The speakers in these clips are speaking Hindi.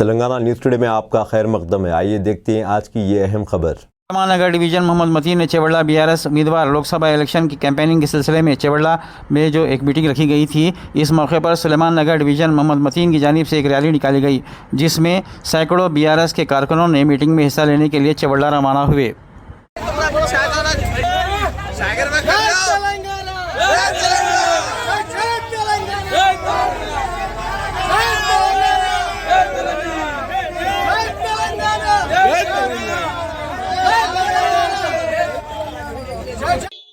तेलंगाना न्यूज़ टुडे में आपका खैर मकदम है। आइए देखते हैं आज की ये अहम खबर। सुलेमान नगर डिवीजन मोहम्मद मतीन ने चेवड़ला बीआरएस उम्मीदवार लोकसभा इलेक्शन की कैंपेनिंग के सिलसिले में चेवड़ला में जो एक मीटिंग रखी गई थी, इस मौके पर सुलेमान नगर डिवीजन मोहम्मद मतीन की जानिब से एक रैली निकाली गई, जिसमें सैकड़ों बीआरएस के कारकुनों ने मीटिंग में हिस्सा लेने के लिए चेवड़ला रवाना हुए।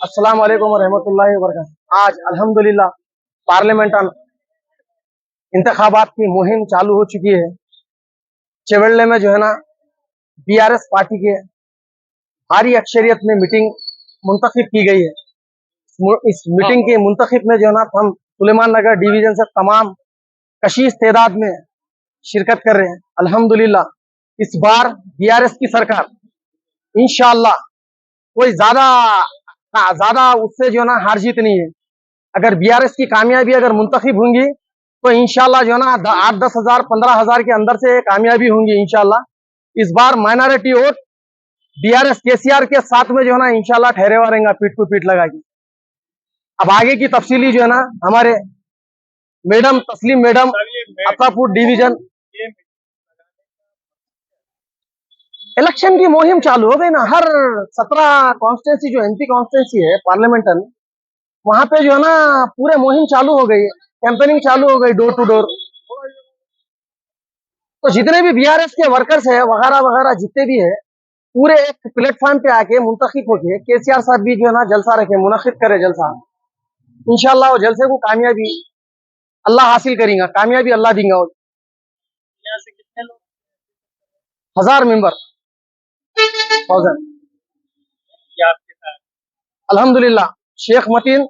अस्सलाम वालेकुम रहमतुल्लाहि व बरकातहू। आज अल्हम्दुलिल्लाह पार्लियामेंटल इंतखाबात की मुहिम चालू हो चुकी है। चेवड़ले में जो है ना बीआरएस पार्टी के भारी अक्सरियत में मीटिंग मुंतखब की गई है। इस मीटिंग के मुंतखब में जो है ना हम सुलेमान नगर डिवीजन से तमाम कशीस तादाद में शिरकत कर रहे हैं। अल्हम्दुलिल्लाह इस बार बीआरएस की सरकार इंशाअल्लाह कोई ज्यादा उससे जो है ना हार जीत नहीं है। अगर बीआरएस की कामयाबी अगर मुंतखब होंगी तो इंशाल्लाह जो है ना 8-10 हजार 15 हजार के अंदर से कामयाबी होंगी इंशाल्लाह। इस बार माइनॉरिटी वोट बीआरएस केसीआर के साथ में जो है ना इंशाल्लाह ठहरे हुआ रहेगा, पीठ को पीठ लगा के। अब आगे की तफसीली जो है ना हमारे मैडम तस्लीम मैडम अतापुर डिवीजन इलेक्शन की मुहिम चालू हो गई ना। हर 17 कॉन्स्टिट्यूंसी जो एमपी कॉन्स्टिट्यूंसी है पार्लियामेंटल, वहां पे जो है ना पूरे मुहिम चालू हो गई है, कैंपेनिंग चालू हो गई डोर टू डोर। तो जितने भी बीआरएस के वर्कर्स है वगैरह वगैरह जितने भी है पूरे एक प्लेटफॉर्म पे आके मुंतखब होके केसीआर साहब भी जो है ना जलसा रखे, मुनखिद करे जलसा। इंशाल्लाह वो जलसे को कामयाबी अल्लाह हासिल करेगा, कामयाबी अल्लाह देगा। से कितने लोग? 1000 मेंबर 1000। अल्हम्दुलिल्लाह शेख मतीन,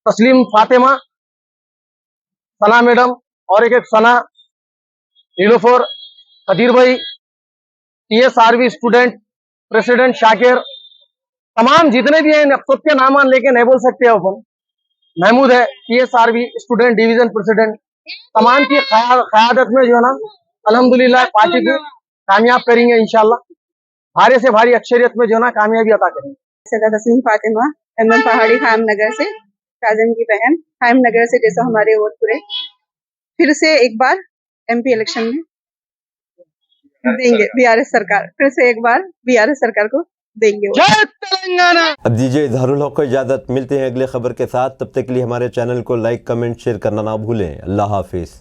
तस्लीम फातिमा, सना मैडम और एक सना, नीलोफर, कदीर भाई, टीएसआरबी स्टूडेंट प्रेसिडेंट शाकिर, तमाम जितने भी हैं अब सबके नाम लेके नहीं बोल सकते हैं अपन। महमूद है टीएसआरबी स्टूडेंट डिवीजन प्रेसिडेंट। तमाम की क़यादत में जो है ना अल्हम्दुलिल्लाह पार्टी को कामयाब करेंगे इंशाल्लाह। भारी से भारी अक्सरियत में जो है ना कामयाबी अता करेंगे। सदा तस्लीम फातिमा, एमएम पहाड़ी खायम नगर से, काजम की बहन खायम नगर से। जैसा हमारे वोट पूरे फिर से एक बार एमपी इलेक्शन में देंगे बीआरएस सरकार, फिर से एक बार बीआरएस सरकार को देंगे। जय तेलंगाना। अब दीजिए इजहारुल हक को इजाज़त। मिलते हैं अगले खबर के साथ, तब तक के लिए हमारे चैनल को लाइक कमेंट शेयर करना ना भूलें। अल्लाह हाफिज़।